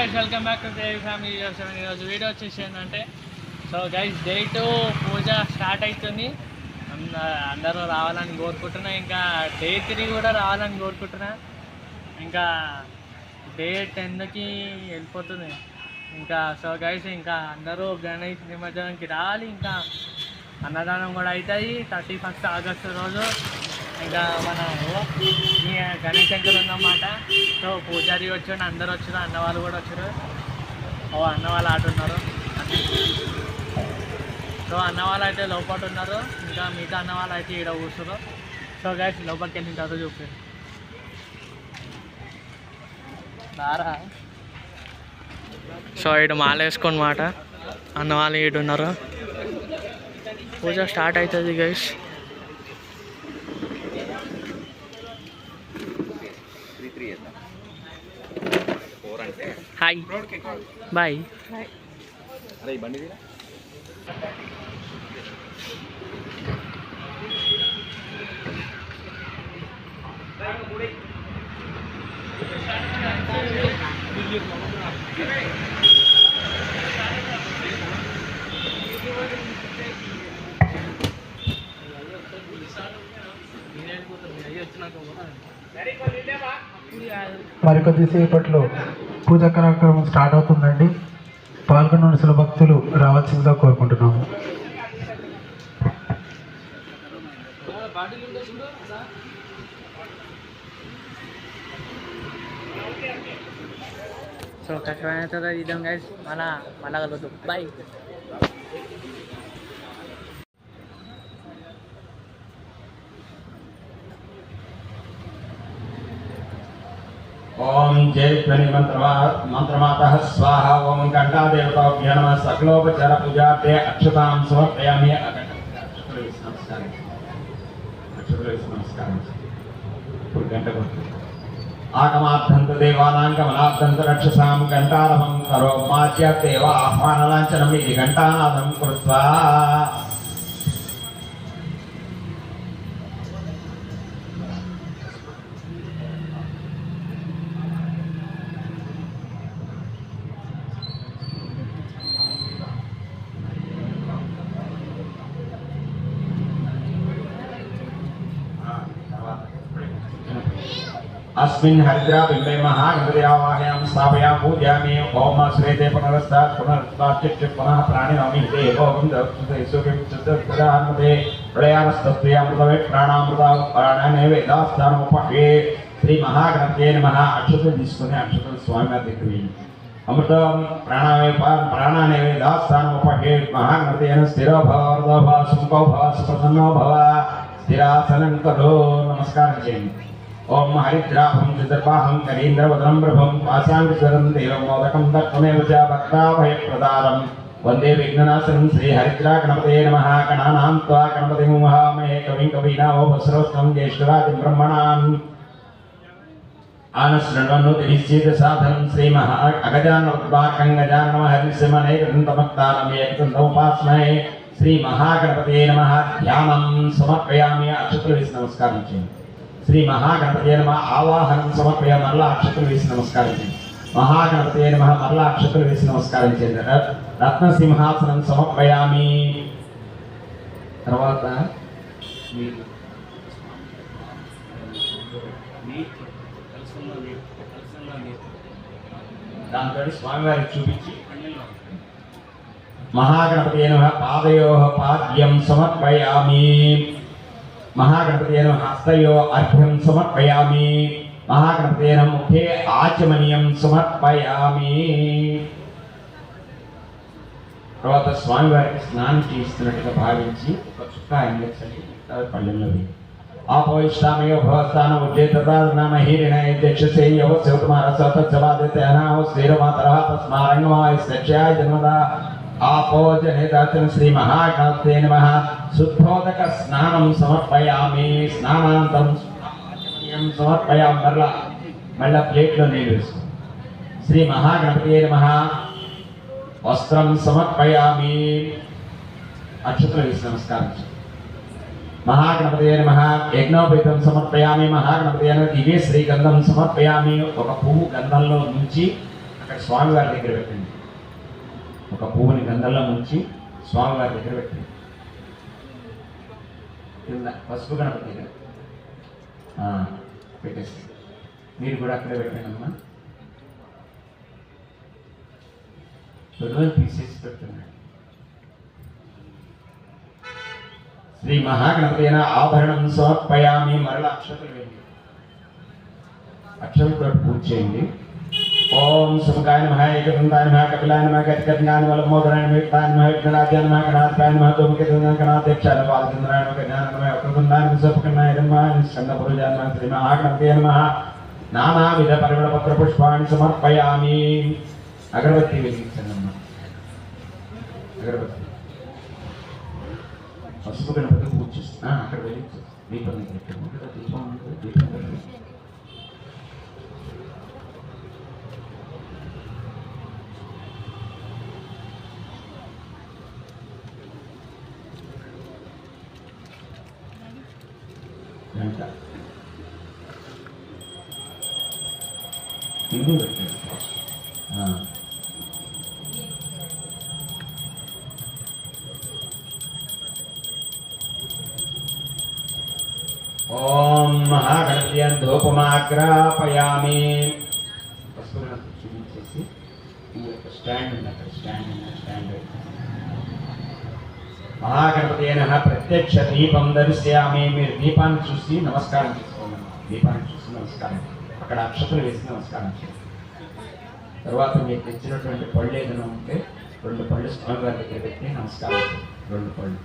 Guys welcome back to Devi family 07. ఈరోజు video వచ్చేసి ఏంటంటే సో గైస్ డే 2 పూజ start అవుతుంది. అందరూ రావాలని కోరుకుంటున్నా. ఇంకా డే 3 కూడా రావాలని కోరుకుంటున్నా. ఇంకా డే 10కి వెళ్ళిపోతుంది. ఇంకా సో గైస్ ఇంకా అందరూ గణేష్ నిమజ్జనానికి రావాలి. ఇంకా అన్నదానం కూడా అవుతాయి 31 ఆగస్టు రోజు. ఇంకా మన గణేష్ శంకర్ ఉందన్నమాట. సో పూజారి వచ్చాడు, అందరు వచ్చారు, అన్న వాళ్ళు కూడా వచ్చారు. అన్న వాళ్ళు ఆడున్నారు. సో అన్న వాళ్ళు అయితే లోపల ఉన్నారు, ఇంకా మిగతా అన్న వాళ్ళు అయితే ఈడ కూర్చున్నారు. సో గైస్ లోపలికి వెళ్ళిన తర్వాత చూపి బారా. సో ఇటు మాల వేసుకొని మాట అన్న వాళ్ళు ఇటు ఉన్నారు. పూజ స్టార్ట్ అవుతుంది గైస్. Hi bye. మరికొద్దిసేపట్లో పూజా కార్యక్రమం స్టార్ట్ అవుతుందండి. పాల్గొన్న భక్తులు రావాల్సిందిగా కోరుకుంటున్నాము. సో కష్టమైన తర్వాత ఇద్దాం గైస్. మళ్ళా కలుగుతాం. బాయ్. ओम जयध्वनि मंत्रमातः स्वाहा। ओम घंटादेवताभ्यो नमः। सकलोपचार पूजार्थे अक्षतां समर्पयामि। आगमाद्यन्त देवानां गमनाद्यन्त रक्षसां घंटारवं करो माच्य देव आह्वानलाञ्छनम् इति घंटानादं कृत्वा अस्मिन् हरिद्रा बिम्बे महागणपति आवाहयामि स्थापयामि पूजयामि। ओम श्वेते पुनरस्तात् पुनरुत्थानश्च पुनः प्राणिनामि ते ओम दत्ते सुखं चित्तप्रदानते प्रयाणस्तस्त्रियामृतवे प्राणामृता प्राणानेवेदास्थानमुपहे। श्री महागणपते नमः। अक्षतु తీసుకుని అక్షతలు స్వామి వారి దగ్గరికి అమృతం ప్రాణానేవేదాస్థానముపహే। महागणपतेन स्थिरो भव वरदो भव सुखो भव सुप्रसन्नो भव स्थिरासनं करो। नमस्कारं చేయండి. ओम हरिद्राभं चतुर्बाहं करीन्द्रवदनं प्रभं पाशाङ्कुशधरं देवं मोदकं दत्तमेव च भक्ताभयप्रदारं वन्दे विघ्ननाशनं श्री हरिद्रा गणपतये नमः। गणानां त्वा गणपतिं वहामहे कविं कवीनामोपस्रवस्तं ज्येष्ठराजं ब्रह्मणाम् आनशृण्वन्नुतिनिश्चितसाधनं श्री महा अगजाननोद्वाकं गजाननं हरिसिंहनेकदन्तमक्तानं एकदन्तमुपास्महे। श्री महागणपतये नमः। ध्यानं समर्पयामि। अक्षतुल नमस्कारं చేయండి. श्री महागणपतये नमः। आवाहनं समर्पयामि। मरला अक्षतुలు వేసి నమస్కారం చేయండి. महागणपतये नमः। मरला अक्षतुలు వేసి నమస్కారం చేయండి. రత్న సింహాసనం సమర్పయామి. తర్వాత దాంతో స్వామివారికి చూపించి महागणपतये नमः। पादयोः पाद्यं समर्पयामि। महागणपतये नमः। हस्तयो अर्घ्यं समर्पयामि। महागणपतये नमः। मुखे आचमनीयं समर्पयामि। తర్వాత స్వామి వారికి స్నానం చేస్తున్నట్టుగా భావించి ఒక చుక్క ఆయనకి చల్లి పళ్ళెంలో వేయి. ఆపోయిష్టామయో భవస్థాన ఉద్యేతనామ హీరిణయ దక్షసేయవ శివకుమార సతత్సవాదితయనావ శ్రీరమాతరః తస్మారంగమాయ సత్యాయ జన్మదా आपो जनेदाचन श्री महागणपते नमः। शुद्धोदक स्नानं समर्पयामि। स्नानानन्तरं समर्पयामि। मल्ला प्लेट्लो नीళ్ళు వేసుకో। श्री महागणपते नमः। वस्त्रं समर्पयामि। अक्षतలు వేసి నమస్కారం చేయండి. महागणपते नमः। यज्ञोपवीतं समर्पयामि। महागणपते नमः। दिव्य श्रीगंधं समर्पयामि। ఒక పువ్వు గంధంలో నుంచి అక్కడ స్వామివారి దగ్గర పెట్టండి. ఒక పువ్వుని గంధంలో ముంచి స్వామివారి దగ్గర పెట్టండి. కింద పసుపు గణపతి దగ్గర పెట్టేసి మీరు కూడా అక్కడే పెట్టండి అమ్మా. తీసేసి పెడుతున్నాడు. శ్రీ మహాగణపతిన ఆభరణం సమర్పయామి. మరల అక్షతలు వేయండి. అక్షతలతో పూజ చేయండి. ఓం సుముఖాయ నమః, ఏకదంతాయ నమః, కపిలాయ నమః, గజకర్ణాయ నమః, లంబోదరాయ నమః, యుక్తాయ నమః, విఘ్నరాజ్యాయ నమః, గణాధిపాయ నమః, ధూమకేతునాయ గణాధ్యక్షాయ నమః, బాలచంద్రాయ నమః, జ్ఞానాయ నమః, వక్రతుండాయ నమః, సర్వకర్ణాయ నమః, స్కందపురుషాయ నమః, శ్రీ మహాగణపతయే నమః. నానావిధ పరిమళపత్ర పుష్పాన్ని సమర్పయామి. అగరబత్తి వెలిగించండి అమ్మ. అగరబత్తి పసుపు గణపతి పూజ చేస్తా. అక్కడ వెలిగించు. దీపం దీపం దీపం ఇల్లు పెట్టండి. ఓం మహాగణపత్యాం ధూపమాగ్రాపయామి. చూపించేసి స్టాండ్ ఉంది అక్కడ, స్టాండ్ మహాగణపతి ప్రత్యక్ష దీపం దర్శయామి. మీరు దీపాన్ని చూసి నమస్కారం చేసుకోండి. దీపాన్ని చూసి నమస్కారం, అక్కడ అక్షతలు వేసి నమస్కారం చేయండి. తర్వాత మీకు తెచ్చినటువంటి పళ్ళు ఏదైనా ఉంటే 2 పళ్ళు స్వామివారి దగ్గర పెట్టి నమస్కారం చేయండి. 2 పళ్ళు.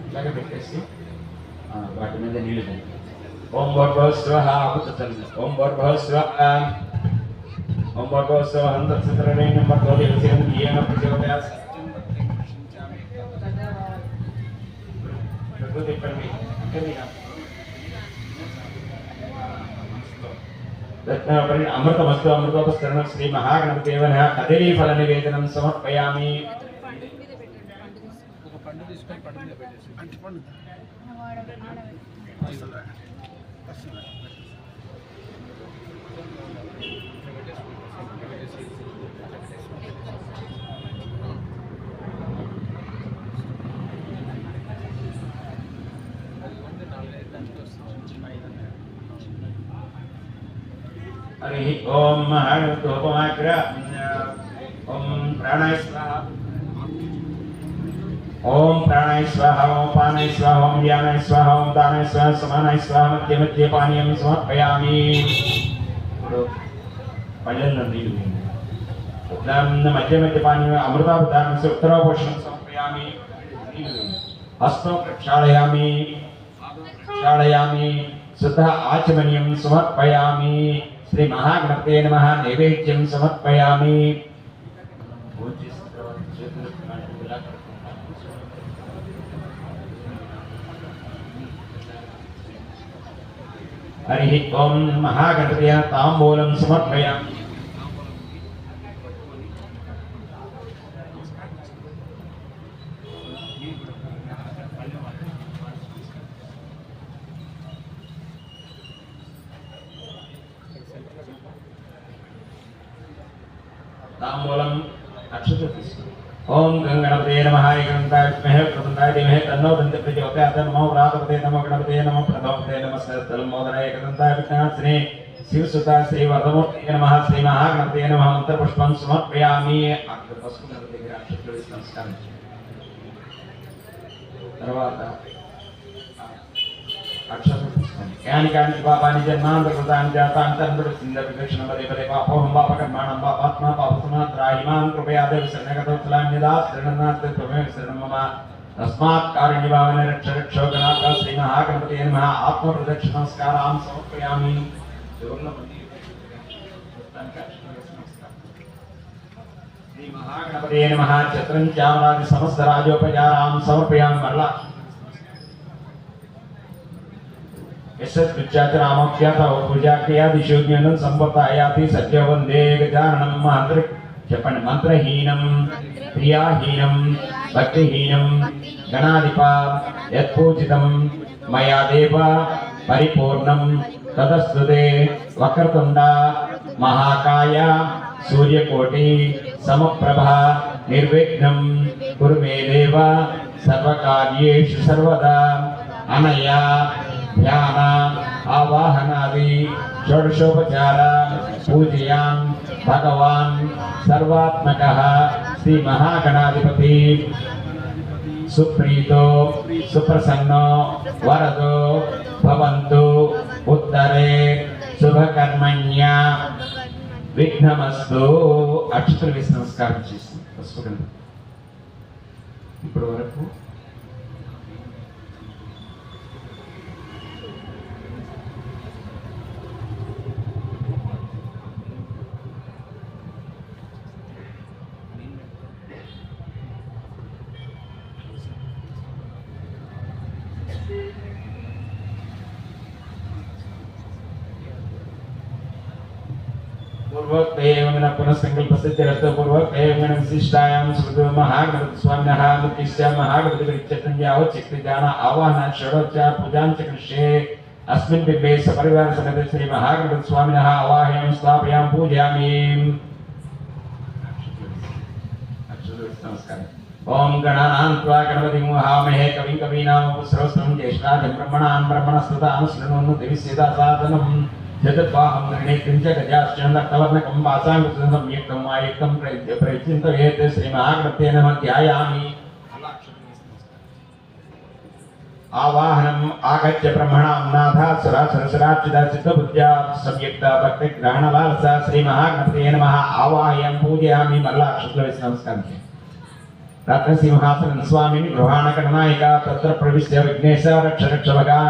ఇలాగే పెట్టేసి వాటి మీద నీళ్ళు చల్లి. ఓం భోర్భవస్వః ఆకుతచల్లి. ఓం భోర్భవస్వః ఓం భోర్భవస్వః అంతఃసంతరణే నంబర్ 2 విషయం ఏన ప్రచోదయా సత్యం ప్రతిక్షించామి. ప్రకృతి పరమే అంతేనా. రత్నపరి అమృతమస్తు అమృతోపస్తరణం. శ్రీ మహాగణపతిదేవన కదలీ ఫల నివేదనం సమర్పయామి. హరి ఓం మహాగణపతిోపమాగ్ర. ఓం ప్రాణాయ స్వాహా. ఓం ప్రాణాయ స్వాహ. ఓం పానాయ స్వాహ. ఓం వ్యానాయ స్వాహ. ఓం దానాయ స్వాహ. సమానాయ స్వాహ. మధ్య మధ్య పానీయం సమర్పయామి. ఇప్పుడు పళ్ళల్లో నీళ్ళు మధ్య మధ్య పానీయం అమృతాపదానం ఉత్తరాపోషణం సమర్పయామి. హస్తం ప్రక్షాళయామి. ప్రక్షాళయామి. శుద్ధ ఆచమనీయం సమర్పయామి. శ్రీ మహాగణపతే నమః. నైవేద్యం సమర్పయామి. హరి ఓం మహాగణపతయ తాంబూలం సమర్పయామి. తాంబూలం అక్షత తీసుకోండి. ఓం గణపతే నమః. ఏకదంతాయ విద్మహే వక్రతుండాయ ధీమహి తన్నో దంతి ప్రచోదయాత్. నమో వ్రాతపతే నమో గణపతే నమో ప్రథమపతే నమః స్థలంబోధనాయ. ఏకదంతాయ విఘ్నాశ్రీ శివసుత శ్రీ వరదమూర్తి నమః. శ్రీ మహాగణపతే నమః. మంత్రపుష్పం సమర్పయామి. అక్కడ పసుపు గణపతి దగ్గర అక్షతలు వేసి నమస్కారం చేయండి. తర్వాత అక్షతలు తీసుకోండి. యాని కాని పాపాని జన్మాంతకృతాని జాతాంతర్పడి సింధవిదక్షిణ పదే పదే పాపోహం పాపకర్మాణం పాపాత్మా పాపసమాత్రాయిమాం కృపయాదేవ శరణగతోత్సలాన్యదా శరణనాథ త్వమేవ శరణం మమ. తస్మాత్ కారుణ్యభావేన రక్ష రక్షోగణాథ. శ్రీ మహాగణపతే నమః. ఆత్మ ప్రదక్షిణ నమస్కారాం సమర్పయామి. శ్రీ మహాగణపతే నమః. చత్రం చామరాది సమస్త రాజోపచారాం సమర్పయామి. మరలా यशस्विच्चाचरामोक्ष्यात पूजा क्रिया दिशोज्ञानं संपत्तायाति सत्य वन्दे गजाननं महांतरिक చెప్పండి. మంత్రహీనం క్రియాహీనం భక్తిహీనం గణాధిప యత్పూజితం మయా దేవ పరిపూర్ణం తదస్తుతే వక్రతుండ మహాకాయ సూర్యకోటి సమప్రభ నిర్విఘ్నం కురు మే దేవ సర్వకార్యేషు సర్వదా. అనయా ధ్యాన ఆవాహనాది షోడశోపచార పూజయాం భగవాన్ సర్వాత్మకః శ్రీ మహాగణాధిపతి సుప్రీతో సుప్రసన్నో వరదో భవంతు ఉత్తరే శుభకర్మణ్య విఘ్నమస్తు. అక్షతలు వేసి నమస్కారం చేస్తుంది పుష్పగంధం. ఇప్పటి వరకు पूर्वोक्तेन पुनःसंकल्पसिद्धिरस्तु पूर्वोक्तेन विशिष्टायां श्रुतो महागणपति स्वामिनः मुक्तिश्च महागणपतिगणित्यञ्जावत् शक्तिदान आवाहन षोडोपचार पूजां च कृष्ये अस्मिन् बिम्बे सपरिवार समेत श्री महागणपति स्वामिनः आवाहयामि स्थापयामि पूजयामि. नमस्कार. ओम गणानां त्वा गणपतिं वहामहे कविं कवीनामुपस्रवस्तं ज्येष्ठां ब्रह्मणां ब्रह्मणस्पदां शृण्वन्तु दिविसेदा साधनं जगद्वाहं गणेशं च गजाश्चन्द्रवर्णकं वासाङ्गं संयुक्तं आयुक्तं प्रचिन्तयेत् श्री महागणपते नमः ध्यायामि. आवाहनम् आगत्य ब्रह्मणां नाथा सुरासुरसुराच्युता चित्तबुद्ध्या संयुक्ता भक्तिग्रहणलालसा श्री महागणपते नमः आवाहयामि पूजयामि. मल्लाक्षत्रवेश नमस्कारं. रत्नसिंहासन स्वामी गृहाणगणनायिका तत्र प्रविश्य विघ्नेश रक्ष रक्षभगा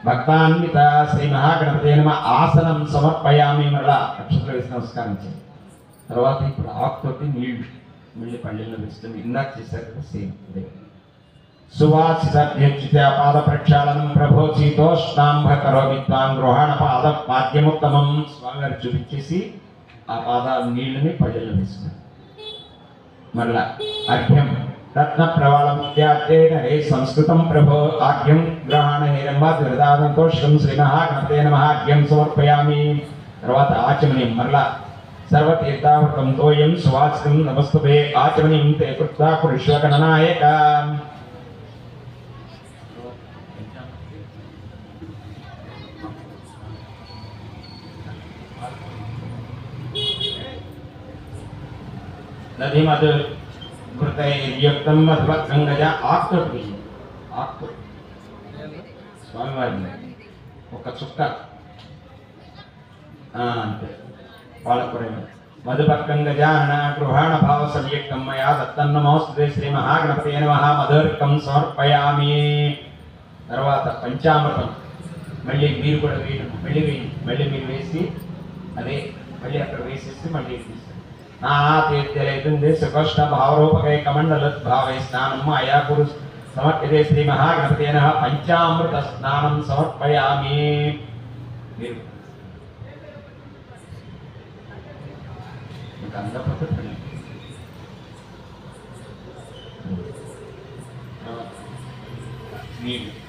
भक्तान्विता श्री महागणपते नमः आसनं समर्पयामि. మరలా అక్షతలు వేసి నమస్కారం చేయండి. తర్వాత ఇప్పుడు ఆకుతోటి నీళ్లు మళ్ళీ పళ్ళెల్లో వేస్తుంది. ఇందాక చేశారు కదా సేమ్ అదే. సువాసితాభ్యర్చిత పాద ప్రక్షాళనం ప్రభో శీతోష్ణాంభ కరోమి త్వాం గృహాణ పాద పాద్యముత్తమం. స్వామివారు చూపించేసి ఆ పాదాల నీళ్ళని పళ్ళెల్లో వేస్తున్నారు. మరలా అర్ఘ్యం రత్న ప్రవాళముత్యార్థేన హే సంస్కృతం ప్రభో ఆర్ఘ్యం గ్రహణ హేరంబాదంతో శ్రీ మహాగణపతే నమః అర్ఘ్యం సమర్పయామి. తర్వాత ఆచమనీయం మరలా సర్వతీర్థావృతం తోయం సువాసితం నమస్తుభే ఆచమనీయం తే కృత్వా పురుషగణనాయక. నది మధు కృతయుక్తం మధుభక్తంగజ ఆక్తోటి ఆక్తో స్వామివారి ఒక చుక్క అంతే పాలకూర మధుభక్తంగజాన గృహాణ భావ సంయుక్తం మయా దత్తన్నమోస్తుతే శ్రీ మహాగణపతే నమః మధుర్కం సమర్పయామి. తర్వాత పంచామృతం మళ్ళీ మీరు కూడా వేయండి. మళ్ళీ మీరు వేసి అదే మళ్ళీ అక్కడ వేసేసి మళ్ళీ నాతీర్థలేతుంది సుకృష్ణ భావరూపకై కమండల భావై స్నానం అయా గురు సమర్పితే శ్రీ మహాగణపతే నమః పంచామృత స్నానం సమర్పయామి. నీళ్ళు